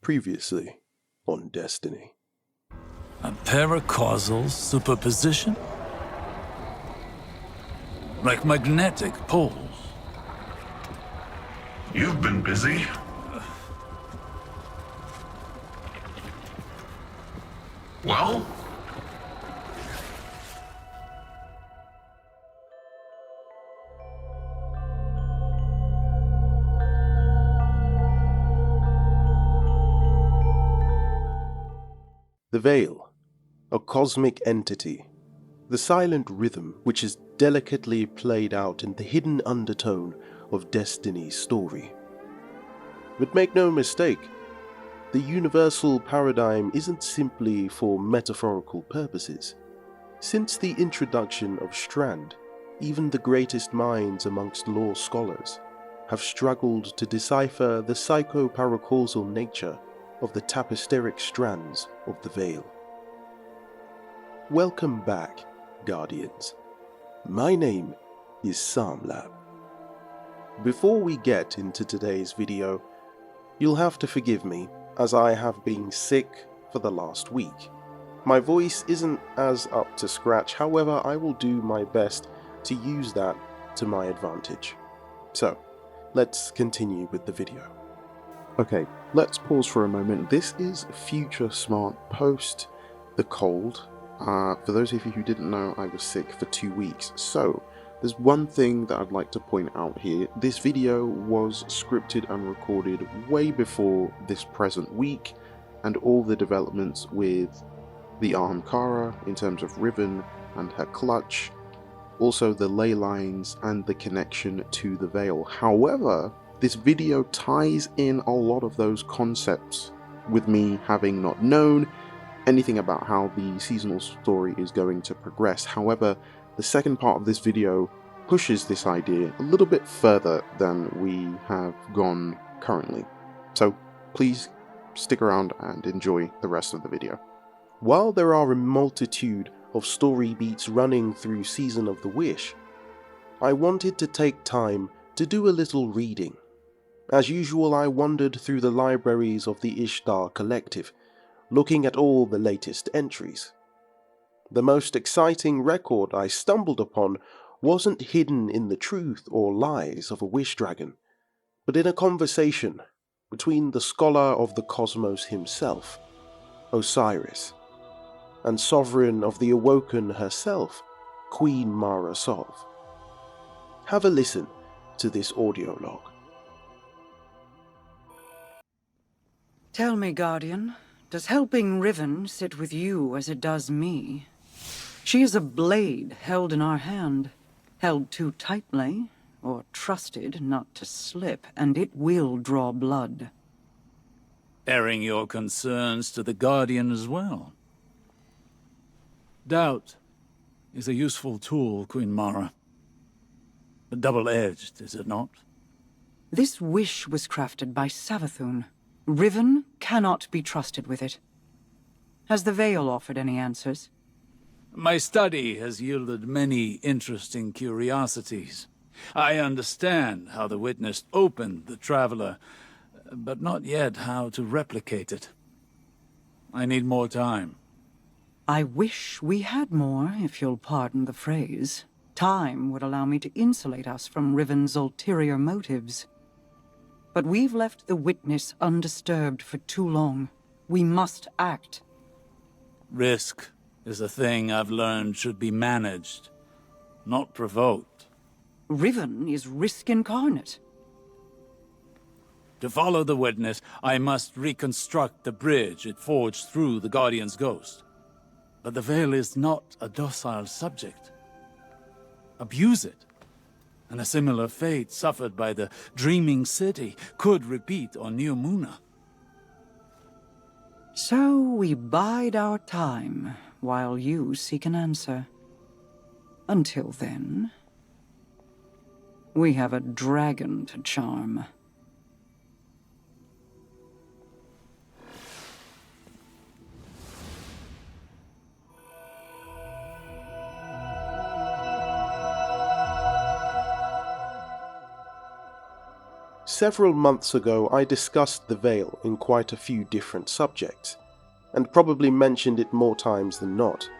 Previously on Destiny. A paracausal superposition? Like magnetic poles. You've been busy. Well? The Veil, a cosmic entity, the silent rhythm which is delicately played out in the hidden undertone of Destiny's story. But make no mistake, the universal paradigm isn't simply for metaphorical purposes. Since the introduction of Strand, even the greatest minds amongst lore scholars have struggled to decipher the psycho-paracausal nature of the tapisteric strands of the Veil. Welcome back, Guardians. My name is Samlab. Before we get into today's video, you'll have to forgive me as I have been sick for the last week. My voice isn't as up to scratch, however I will do my best to use that to my advantage. So, let's continue with the video. Okay, let's pause for a moment. This is Future Smart post the cold. For those of you who didn't know, I was sick for 2 weeks. So, there's one thing that I'd like to point out here. This video was scripted and recorded way before this present week, and all the developments with the Ahamkara in terms of Riven and her clutch, also the ley lines and the connection to the Veil. However, this video ties in a lot of those concepts with me having not known anything about how the seasonal story is going to progress. However, the second part of this video pushes this idea a little bit further than we have gone currently. So please stick around and enjoy the rest of the video. While there are a multitude of story beats running through Season of the Wish, I wanted to take time to do a little reading. As usual, I wandered through the libraries of the Ishtar Collective, looking at all the latest entries. The most exciting record I stumbled upon wasn't hidden in the truth or lies of a wish dragon, but in a conversation between the scholar of the cosmos himself, Osiris, and sovereign of the Awoken herself, Queen Mara Sov. Have a listen to this audio log. Tell me, Guardian, does helping Riven sit with you as it does me? She is a blade held in our hand, held too tightly, or trusted not to slip, and it will draw blood. Airing your concerns to the Guardian as well. Doubt is a useful tool, Queen Mara. Double-edged, is it not? This wish was crafted by Savathun. Riven cannot be trusted with it. Has the Veil offered any answers? My study has yielded many interesting curiosities. I understand how the Witness opened the Traveler, but not yet how to replicate it. I need more time. I wish we had more, if you'll pardon the phrase. Time would allow me to insulate us from Riven's ulterior motives. But we've left the Witness undisturbed for too long. We must act. Risk is a thing I've learned should be managed, not provoked. Riven is risk incarnate. To follow the Witness, I must reconstruct the bridge it forged through the Guardian's ghost. But the Veil is not a docile subject. Abuse it, and a similar fate suffered by the Dreaming City could repeat on New Muna. So we bide our time while you seek an answer. Until then, we have a dragon to charm. Several months ago I discussed the Veil in quite a few different subjects, and probably mentioned it more times than not.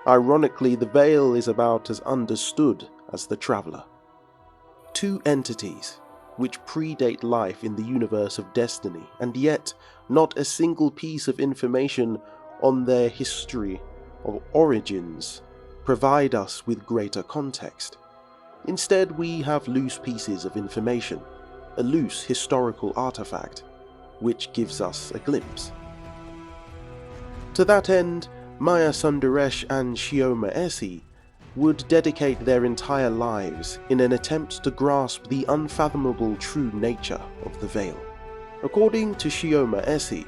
Ironically, the Veil is about as understood as the Traveller. Two entities which predate life in the universe of Destiny, and yet not a single piece of information on their history or origins provide us with greater context. Instead, we have loose pieces of information, a loose historical artifact, which gives us a glimpse. To that end, Maya Sundaresh and Shioma Esi would dedicate their entire lives in an attempt to grasp the unfathomable true nature of the Veil. According to Shioma Esi,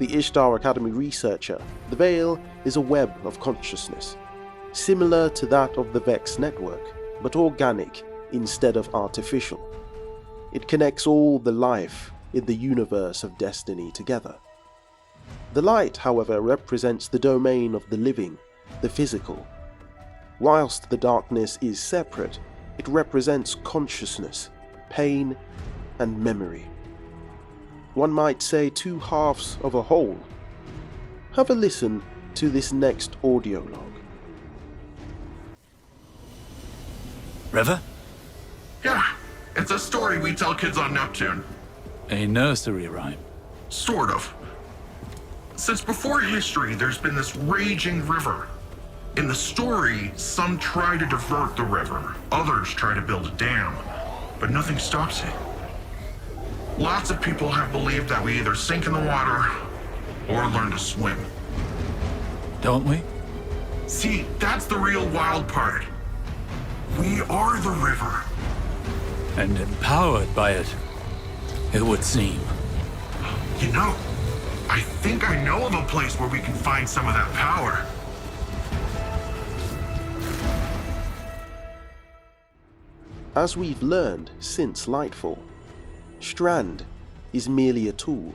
the Ishtar Academy researcher, the Veil is a web of consciousness, similar to that of the Vex network, but organic instead of artificial. It connects all the life in the universe of Destiny together. The light, however, represents the domain of the living, the physical. Whilst the darkness is separate, it represents consciousness, pain, and memory. One might say two halves of a whole. Have a listen to this next audio log. River? Yeah, it's a story we tell kids on Neptune. A nursery rhyme. Sort of. Since before history, there's been this raging river. In the story, some try to divert the river, others try to build a dam, but nothing stops it. Lots of people have believed that we either sink in the water or learn to swim. Don't we? See, that's the real wild part. We are the river. And empowered by it, it would seem. You know, I think I know of a place where we can find some of that power. As we've learned since Lightfall, Strand is merely a tool,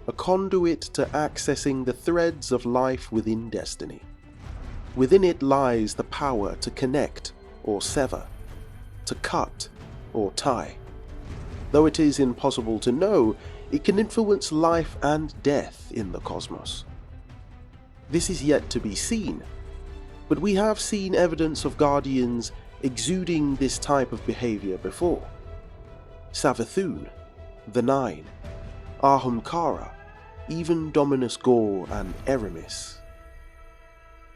a conduit to accessing the threads of life within Destiny. Within it lies the power to connect or sever, to cut or tie. Though it is impossible to know, it can influence life and death in the cosmos. This is yet to be seen, but we have seen evidence of Guardians exuding this type of behavior before. Savathûn, the Nine, Ahamkara, even Dominus Gore and Eramis.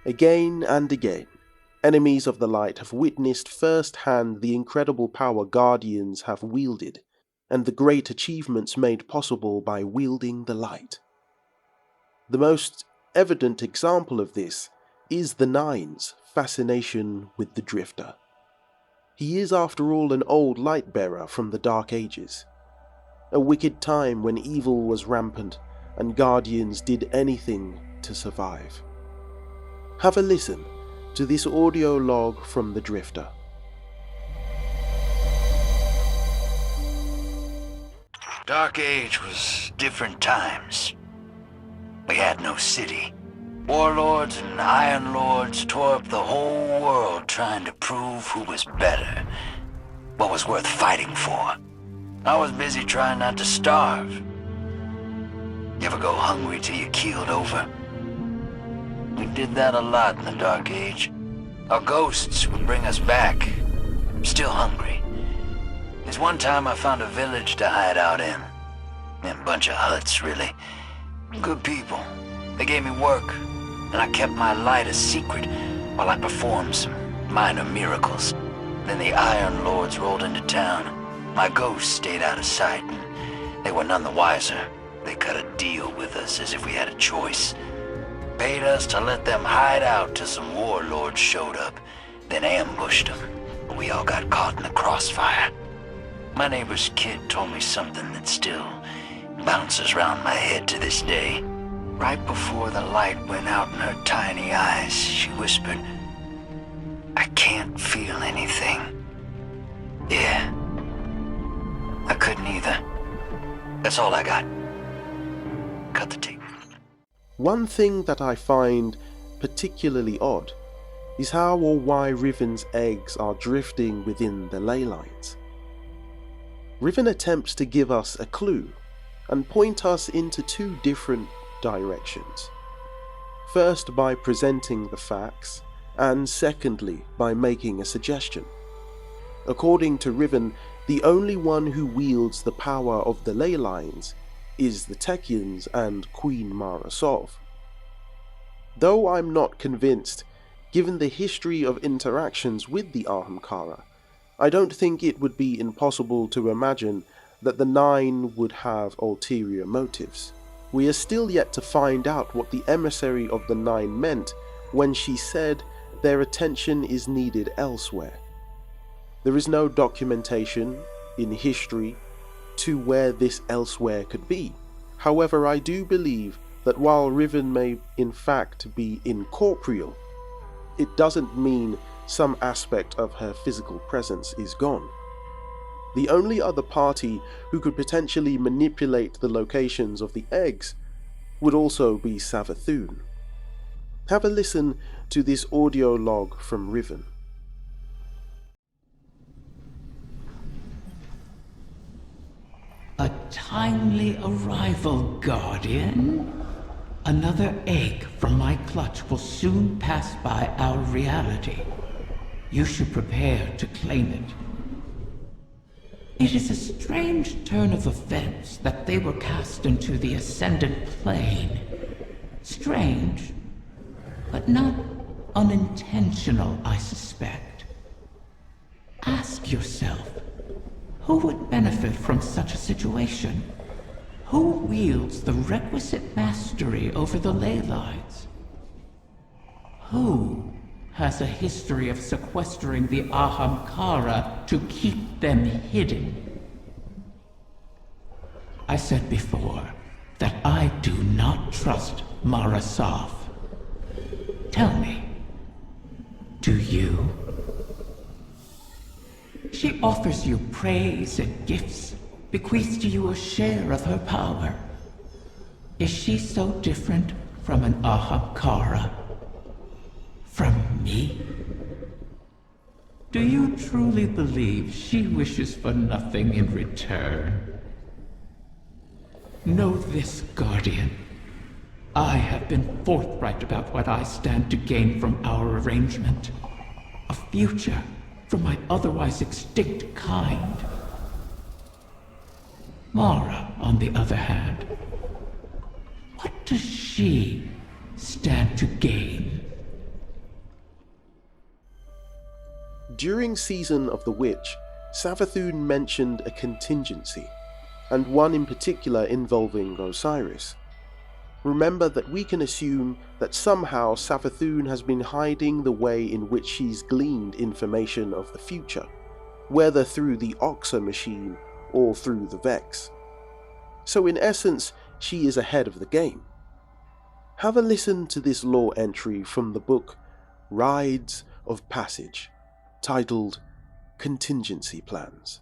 Again and again, enemies of the light have witnessed firsthand the incredible power Guardians have wielded, and the great achievements made possible by wielding the light. The most evident example of this is the Nine's fascination with the Drifter. He is, after all, an old light-bearer from the Dark Ages, a wicked time when evil was rampant and Guardians did anything to survive. Have a listen to this audio log from the Drifter. Dark Age was different times. We had no city. Warlords and Iron Lords tore up the whole world trying to prove who was better, what was worth fighting for. I was busy trying not to starve. You ever go hungry till you keeled over? We did that a lot in the Dark Age. Our ghosts would bring us back, still hungry. There's one time I found a village to hide out in. A bunch of huts, really. Good people. They gave me work, and I kept my light a secret while I performed some minor miracles. Then the Iron Lords rolled into town. My ghost stayed out of sight, and they were none the wiser. They cut a deal with us as if we had a choice. Paid us to let them hide out till some warlords showed up, then ambushed them. But we all got caught in the crossfire. My neighbor's kid told me something that still bounces around my head to this day. Right before the light went out in her tiny eyes, she whispered, "I can't feel anything." Yeah, I couldn't either. That's all I got. Cut the tape. One thing that I find particularly odd is how or why Riven's eggs are drifting within the ley lines. Riven attempts to give us a clue and point us into two different directions. First, by presenting the facts, and secondly, by making a suggestion. According to Riven, the only one who wields the power of the ley lines is the Techians and Queen Mara Sov. Though I'm not convinced, given the history of interactions with the Ahamkara, I don't think it would be impossible to imagine that the Nine would have ulterior motives. We are still yet to find out what the emissary of the Nine meant when she said their attention is needed elsewhere. There is no documentation in history to where this elsewhere could be. However, I do believe that while Riven may in fact be incorporeal, it doesn't mean some aspect of her physical presence is gone. The only other party who could potentially manipulate the locations of the eggs would also be Savathûn. Have a listen to this audio log from Riven. A timely arrival, Guardian. Another egg from my clutch will soon pass by our reality. You should prepare to claim it. It is a strange turn of events that they were cast into the Ascendant Plane. Strange, but not unintentional, I suspect. Ask yourself, who would benefit from such a situation? Who wields the requisite mastery over the ley lines? Who has a history of sequestering the Ahamkara to keep them hidden? I said before that I do not trust Mara Sov. Tell me, do you? She offers you praise and gifts, bequeaths to you a share of her power. Is she so different from an Ahamkara? From me? Do you truly believe she wishes for nothing in return? Know this, Guardian. I have been forthright about what I stand to gain from our arrangement. A future for my otherwise extinct kind. Mara, on the other hand, what does she stand to gain? During Season of the Witch, Savathûn mentioned a contingency, and one in particular involving Osiris. Remember that we can assume that somehow Savathûn has been hiding the way in which she's gleaned information of the future, whether through the Oxa machine or through the Vex. So in essence, she is ahead of the game. Have a listen to this lore entry from the book Rides of Passage, titled Contingency Plans.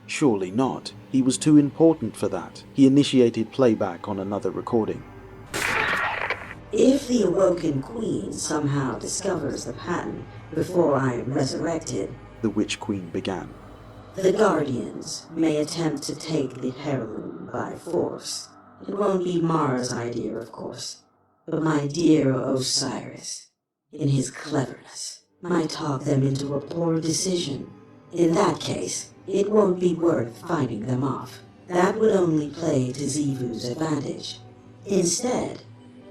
Surely not. He was too important for that. He initiated playback on another recording. If the Awoken Queen somehow discovers the pattern before I am resurrected, The Witch Queen began. the Guardians may attempt to take the heirloom by force. It won't be Mara's idea, of course, but my dear Osiris, in his cleverness, might talk them into a poor decision. In that case, it won't be worth fighting them off. That would only play to Xivu's advantage. Instead,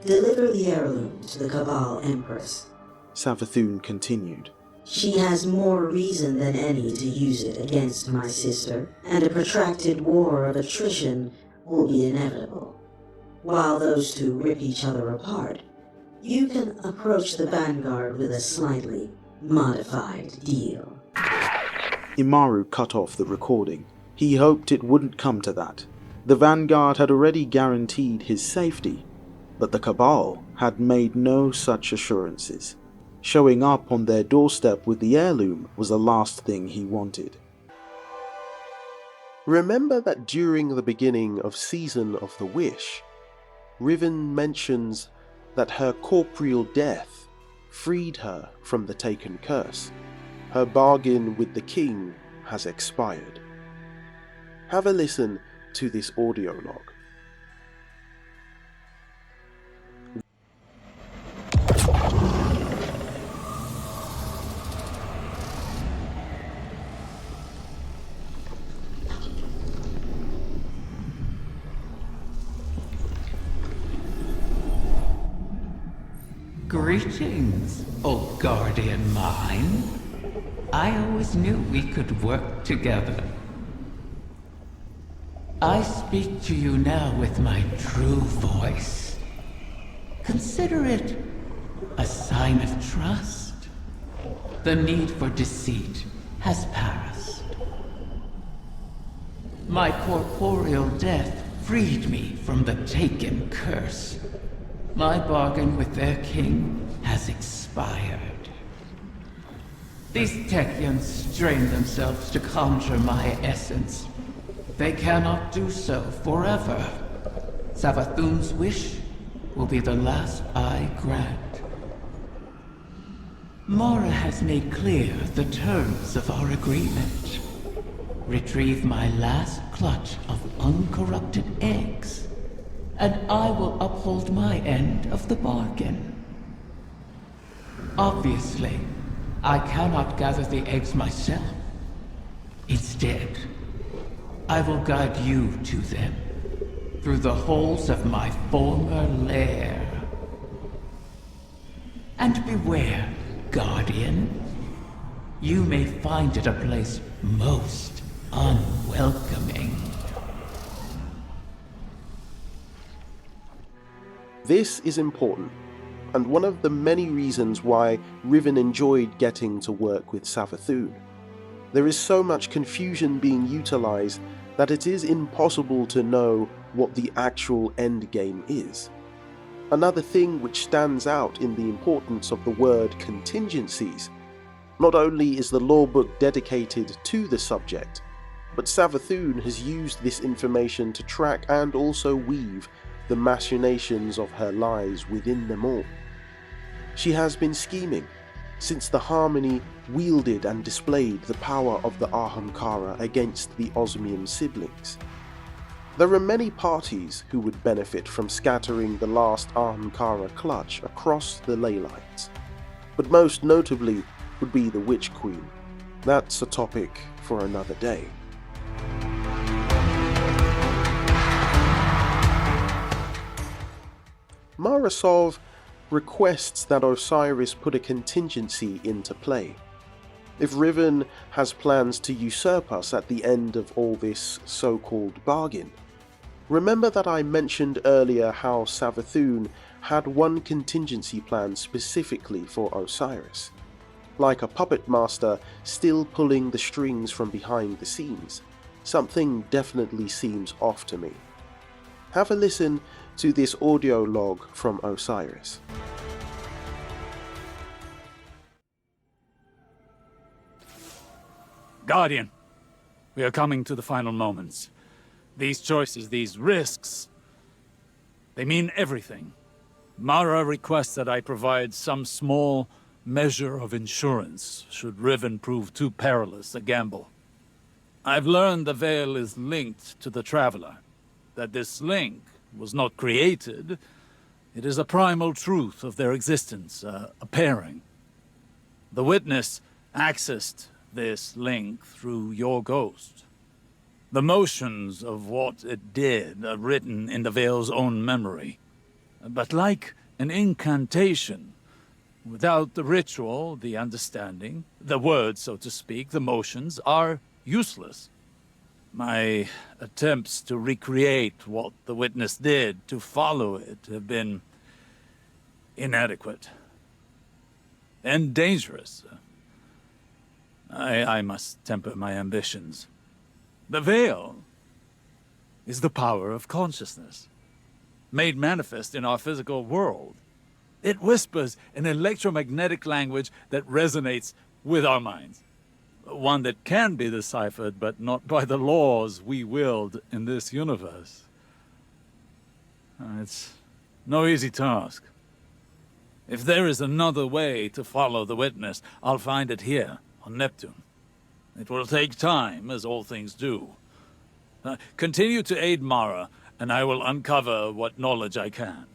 deliver the heirloom to the Cabal Empress. Savathûn continued. She has more reason than any to use it against my sister, and a protracted war of attrition will be inevitable. While those two rip each other apart, you can approach the Vanguard with a slightly modified deal. Imaru cut off the recording. He hoped it wouldn't come to that. The Vanguard had already guaranteed his safety, but the Cabal had made no such assurances. Showing up on their doorstep with the heirloom was the last thing he wanted. Remember that during the beginning of Season of the Wish, Riven mentions that her corporeal death freed her from the Taken Curse. her bargain with the king has expired. Have a listen to this audio log. Greetings, O guardian mine. I always knew we could work together. I speak to you now with my true voice. Consider it a sign of trust. The need for deceit has passed. My corporeal death freed me from the Taken curse. My bargain with their king has expired. These Technians strain themselves to conjure my essence. They cannot do so forever. Savathun's wish will be the last I grant. Mara has made clear the terms of our agreement. Retrieve my last clutch of uncorrupted eggs, and I will uphold my end of the bargain. Obviously, I cannot gather the eggs myself. Instead, I will guide you to them through the holes of my former lair. And beware, Guardian. You may find it a place most unwelcoming. This is important, and one of the many reasons why Riven enjoyed getting to work with Savathun. There is so much confusion being utilized that it is impossible to know what the actual endgame is. Another thing which stands out in the importance of the word contingencies. Not only is the lore book dedicated to the subject, but Savathun has used this information to track and also weave the machinations of her lies within them all. She has been scheming since the Harmony wielded and displayed the power of the Ahamkara against the Osmium siblings. There are many parties who would benefit from scattering the last Ahamkara clutch across the ley lines, but most notably would be the Witch Queen. That's a topic for another day. Marasov requests that Osiris put a contingency into play. If Riven has plans to usurp us at the end of all this so-called bargain, remember that I mentioned earlier how Savathun had one contingency plan specifically for Osiris, like a puppet master still pulling the strings from behind the scenes. Something definitely seems off to me. Have a listen to this audio log from Osiris. Guardian, we are coming to the final moments. These choices, these risks, they mean everything. Mara requests that I provide some small measure of insurance should Riven prove too perilous a gamble. I've learned the Veil is linked to the Traveler, that this link was not created. It is a primal truth of their existence, a pairing. The Witness accessed this link through your ghost. The motions of what it did are written in the Veil's own memory. But like an incantation, without the ritual, the understanding, the words, so to speak, the motions, are useless. My attempts to recreate what the Witness did, to follow it, have been inadequate. And dangerous. I must temper my ambitions. The Veil is the power of consciousness, made manifest in our physical world. It whispers an electromagnetic language that resonates with our minds. One that can be deciphered, but not by the laws we wield in this universe. It's no easy task. If there is another way to follow the Witness, I'll find it here, on Neptune. It will take time, as all things do. Continue to aid Mara, and I will uncover what knowledge I can.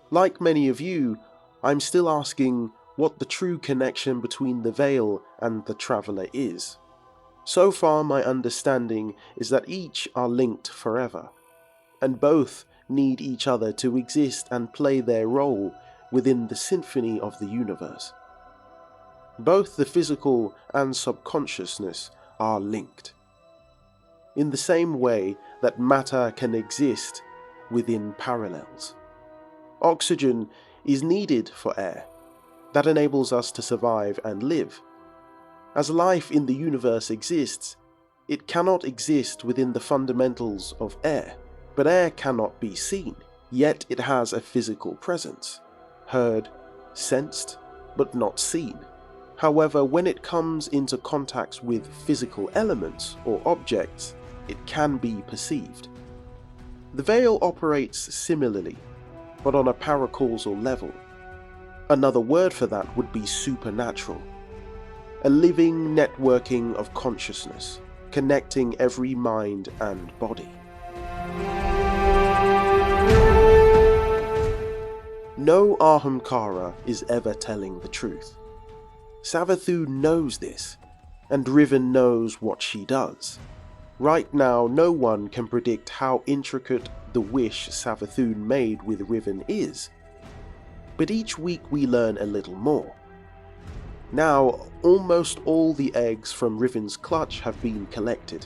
Like many of you, I'm still asking what the true connection between the Veil and the Traveler is. So far, my understanding is that each are linked forever, and both need each other to exist and play their role within the symphony of the universe. Both the physical and subconsciousness are linked, in the same way that matter can exist within parallels. Oxygen is needed for air. That enables us to survive and live. As life in the universe exists, it cannot exist within the fundamentals of air, but air cannot be seen, yet it has a physical presence, heard, sensed, but not seen. However, when it comes into contact with physical elements or objects, it can be perceived. The Veil operates similarly, but on a paracausal level. Another word for that would be supernatural. A living networking of consciousness, connecting every mind and body. No Ahamkara is ever telling the truth. Savathûn knows this, and Riven knows what she does. Right now, no one can predict how intricate the wish Savathûn made with Riven is, but each week we learn a little more. Now, almost all the eggs from Riven's clutch have been collected,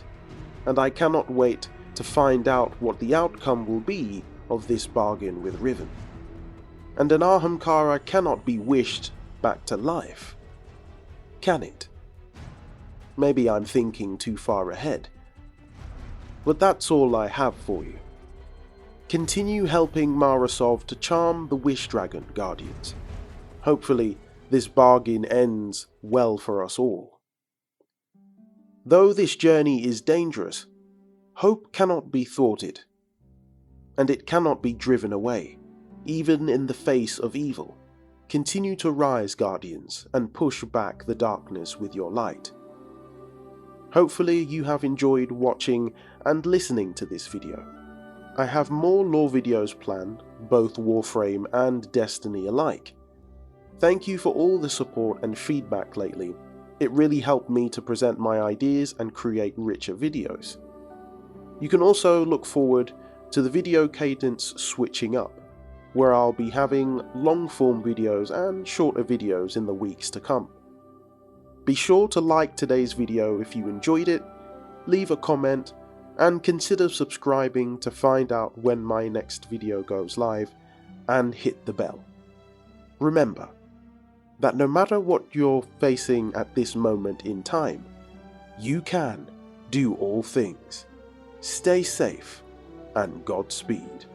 and I cannot wait to find out what the outcome will be of this bargain with Riven. And an Ahamkara cannot be wished back to life, can it? Maybe I'm thinking too far ahead. But that's all I have for you. Continue helping Marasov to charm the Wish Dragon, Guardians. Hopefully, this bargain ends well for us all. Though this journey is dangerous, hope cannot be thwarted, and it cannot be driven away, even in the face of evil. Continue to rise, Guardians, and push back the darkness with your light. Hopefully you have enjoyed watching and listening to this video. I have more lore videos planned, both Warframe and Destiny alike. Thank you for all the support and feedback lately. It really helped me to present my ideas and create richer videos. You can also look forward to the video cadence switching up, where I'll be having long-form videos and shorter videos in the weeks to come. Be sure to like today's video if you enjoyed it, leave a comment, and consider subscribing to find out when my next video goes live, and hit the bell. Remember that no matter what you're facing at this moment in time, you can do all things. Stay safe, and Godspeed.